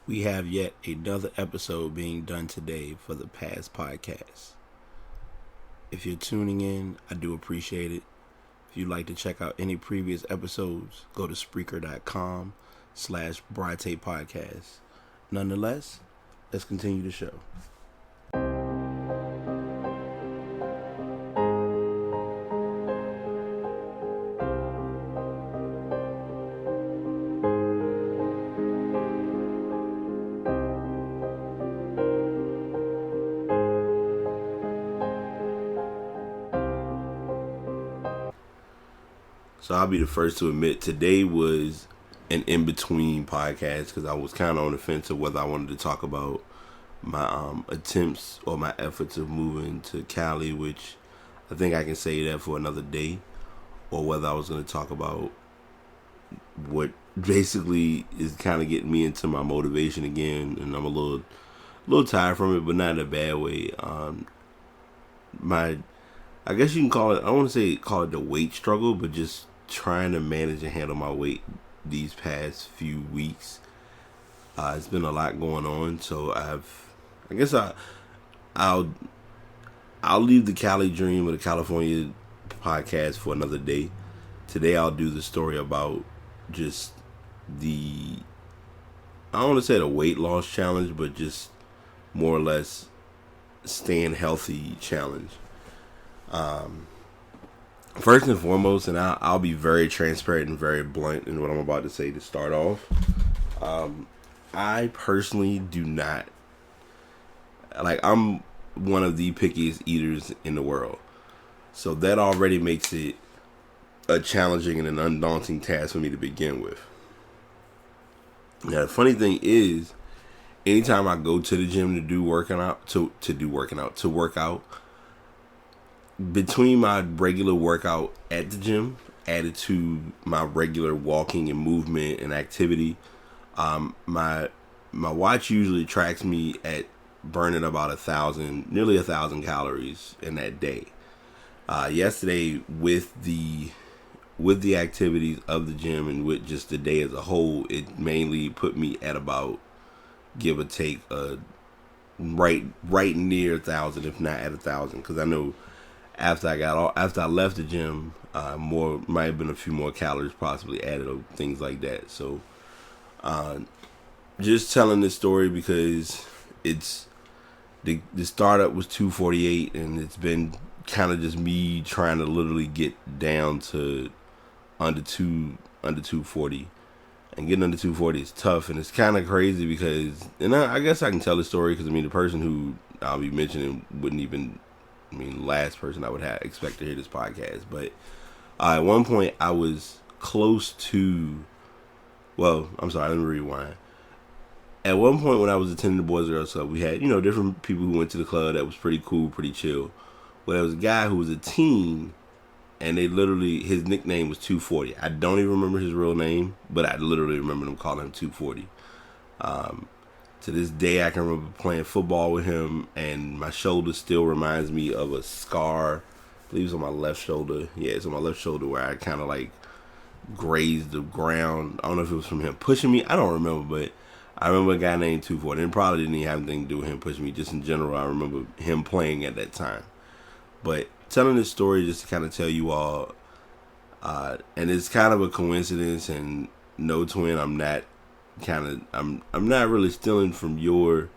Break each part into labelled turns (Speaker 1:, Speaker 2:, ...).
Speaker 1: We have yet another episode being done today for the past podcast. If you're tuning in, I do appreciate it. If you'd like to check out any previous episodes, go to Spreaker.com/Brite Podcast. Nonetheless, let's continue the show. So I'll be the first to admit today was an in-between podcast because I was kind of on the fence of whether I wanted to talk about my attempts or my efforts of moving to Cali, which I think I can say that for another day, or whether I was going to talk about what basically is kind of getting me into my motivation again, and I'm a little tired from it, but not in a bad way. I guess you can call it, I don't want to say call it the weight struggle, but just trying to manage and handle my weight these past few weeks. It's been a lot going on, so I'll leave the Cali dream or the California podcast for another day. Today I'll do the story about just I don't want to say the weight loss challenge, but just more or less staying healthy challenge. First and foremost, and I'll be very transparent and very blunt in what I'm about to say to start off. I personally do not I'm one of the pickiest eaters in the world, so that already makes it a challenging and an undaunting task for me to begin with. Now, the funny thing is, anytime I go to the gym to work out, between my regular workout at the gym, added to my regular walking and movement and activity, my watch usually tracks me at burning about nearly 1,000 calories in that day. Yesterday, with the activities of the gym and with just the day as a whole, it mainly put me at about, give or take, right near 1,000, if not at 1,000, because I know after I left the gym, might have been a few more calories possibly added or things like that. So, just telling this story because it's the startup was 248, and it's been kind of just me trying to literally get down to under 240, and getting under 240 is tough, and it's kind of crazy because, and I guess I can tell the story because the person who I'll be mentioning wouldn't even. Last person I would expect to hear this podcast. But at one point I was close to, well, I'm sorry, let me rewind. At one point when I was attending the Boys and Girls Club, we had, different people who went to the club that was pretty cool, pretty chill. Well, there was a guy who was a teen, and his nickname was 240. I don't even remember his real name, but I literally remember them calling him 240. To this day, I can remember playing football with him, and my shoulder still reminds me of a scar. I believe it's on my left shoulder. Yeah, it's on my left shoulder where I kind of grazed the ground. I don't know if it was from him pushing me. I don't remember, but I remember a guy named 240. And it probably didn't even have anything to do with him pushing me. Just in general, I remember him playing at that time. But telling this story just to kind of tell you all, and it's kind of a coincidence, and no, twin, I'm not really stealing from I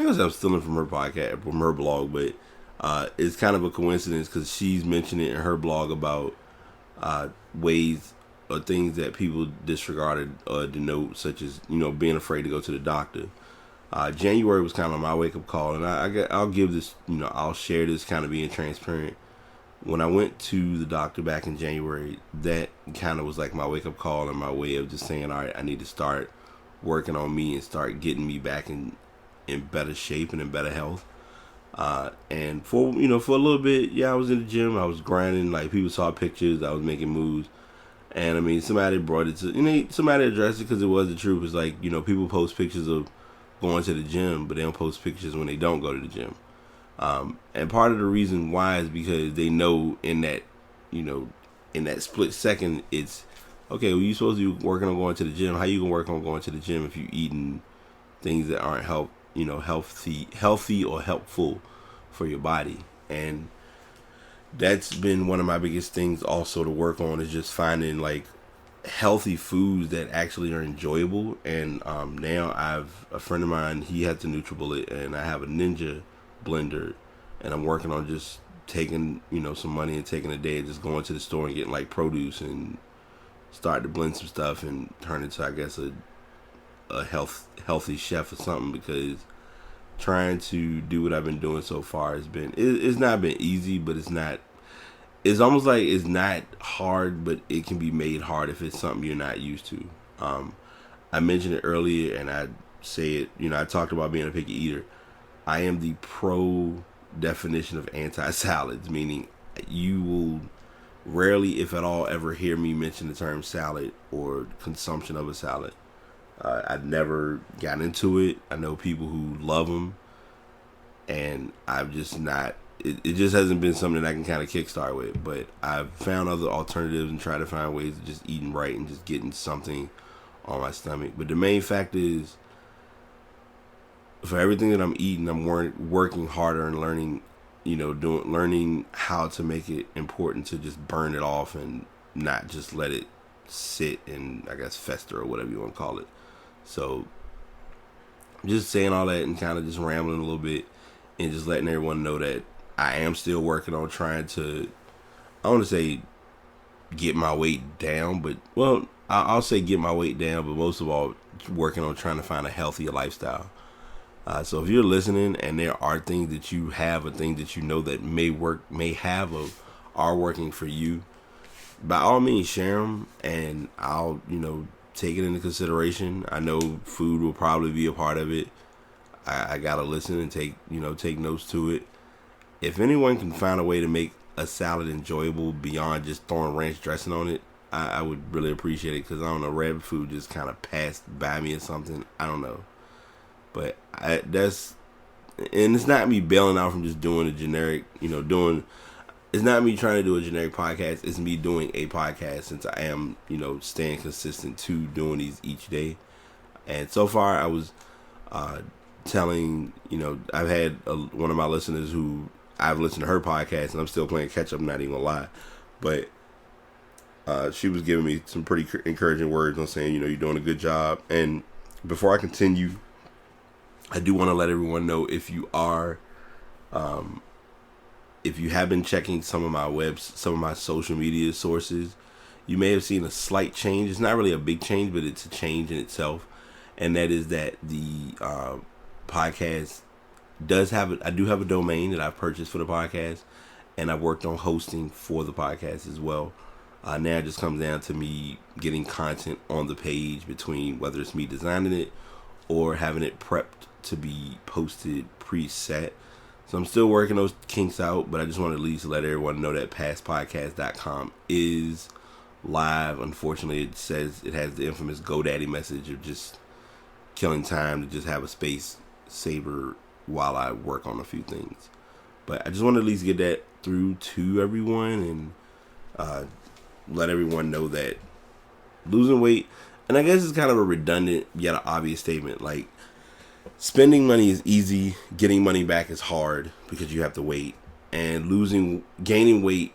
Speaker 1: guess I'm stealing from her podcast, from her blog, but it's kind of a coincidence because she's mentioned it in her blog about ways or things that people disregarded or denote, such as being afraid to go to the doctor. January was kind of my wake up call, and I'll give this, I'll share this, kind of being transparent. When I went to the doctor back in January, that kind of was like my wake up call and my way of just saying, all right, I need to start working on me and start getting me back in better shape and in better health. And for a little bit, I was in the gym, I was grinding, people saw pictures, I was making moves. And somebody brought it to, somebody addressed it because it was the truth. It's people post pictures of going to the gym, but they don't post pictures when they don't go to the gym. And part of the reason why is because they know in that split second, it's okay, well, you supposed to be working on going to the gym. How you gonna work on going to the gym if you eating things that aren't healthy or helpful for your body. And that's been one of my biggest things also to work on, is just finding like healthy foods that actually are enjoyable. And now I've a friend of mine, he has the NutriBullet, and I have a Ninja blender, and I'm working on just taking some money and taking a day and just going to the store and getting like produce and start to blend some stuff and turn into, I guess, a healthy chef or something. Because trying to do what I've been doing so far it's not been easy, but it's almost like it's not hard, but it can be made hard if it's something you're not used to. I mentioned it earlier, and I say it, I talked about being a picky eater. I am the pro definition of anti-salads, meaning you will rarely, if at all, ever hear me mention the term salad or consumption of a salad. I've never got into it. I know people who love them, and I've just not. It just hasn't been something that I can kind of kickstart with. But I've found other alternatives and try to find ways of just eating right and just getting something on my stomach. But the main fact is, for everything that I'm eating, I'm working harder and learning, learning how to make it important to just burn it off and not just let it sit and, I guess, fester or whatever you want to call it. So I'm just saying all that and kind of just rambling a little bit and just letting everyone know that I am still working on trying to, I want to say get my weight down, but, well, I'll say get my weight down, but most of all, working on trying to find a healthier lifestyle. So if you're listening and there are things that you have, or things that you know that may have or are working for you, by all means share them, and I'll, take it into consideration. I know food will probably be a part of it. I gotta listen and take notes to it. If anyone can find a way to make a salad enjoyable beyond just throwing ranch dressing on it, I would really appreciate it, because I don't know, rabbit food just kind of passed by me or something. I don't know. But and it's not me bailing out from just doing a generic, it's not me trying to do a generic podcast. It's me doing a podcast, since I am, staying consistent to doing these each day. And so far I was telling, I've had one of my listeners who I've listened to her podcast, and I'm still playing catch up, not even gonna lie. But she was giving me some pretty encouraging words on saying, you're doing a good job. And before I continue, I do want to let everyone know, if you have been checking some of my social media sources, you may have seen a slight change. It's not really a big change, but it's a change in itself. And that is that the podcast I do have a domain that I've purchased for the podcast, and I've worked on hosting for the podcast as well. Now it just comes down to me getting content on the page, between whether it's me designing it or having it prepped to be posted preset. So I'm still working those kinks out, but I just want to at least let everyone know that passpodcast.com is live. Unfortunately, it says it has the infamous GoDaddy message of just killing time to just have a space saver while I work on a few things. But I just want to at least get that through to everyone, and let everyone know that losing weight, and I guess it's kind of a redundant yet an obvious statement, like, spending money is easy, getting money back is hard because you have to wait. And gaining weight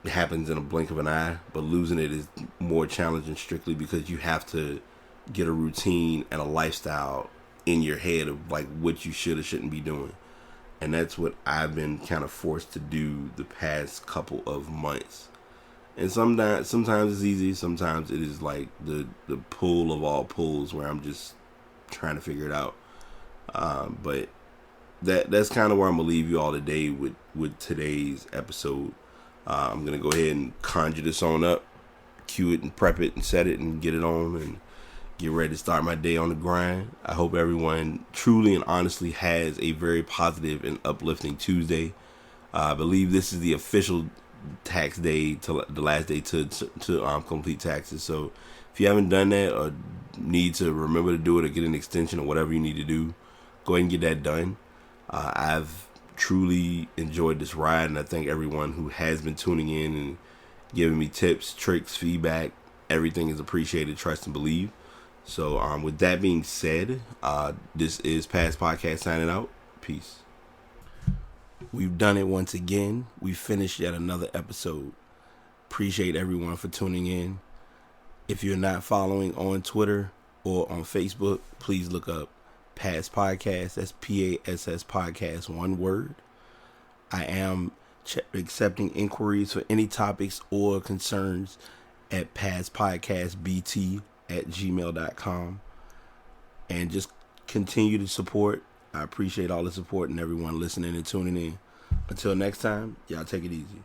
Speaker 1: happens in a blink of an eye, but losing it is more challenging, strictly because you have to get a routine and a lifestyle in your head of like what you should or shouldn't be doing. And that's what I've been kind of forced to do the past couple of months. And sometimes it's easy, sometimes it is like the pull of all pulls, where I'm just trying to figure it out. But that's kind of where I'm gonna leave you all today with today's episode. I'm gonna go ahead and conjure this on up, cue it and prep it and set it and get it on and get ready to start my day on the grind. I hope everyone truly and honestly has a very positive and uplifting Tuesday. I believe this is the official tax day, to the last day to complete taxes. So if you haven't done that, or need to remember to do it, or get an extension, or whatever you need to do, go ahead and get that done. I've truly enjoyed this ride, and I thank everyone who has been tuning in and giving me tips, tricks, feedback. Everything is appreciated, trust and believe. So with that being said, this is Past Podcast signing out. Peace. We've done it once again. We finished yet another episode. Appreciate everyone for tuning in. If you're not following on Twitter or on Facebook, please look up Past Podcast. That's PASS Podcast, one word. I am accepting inquiries for any topics or concerns at pastpodcastbt@gmail.com. And just continue to support. I appreciate all the support and everyone listening and tuning in. Until next time, y'all take it easy.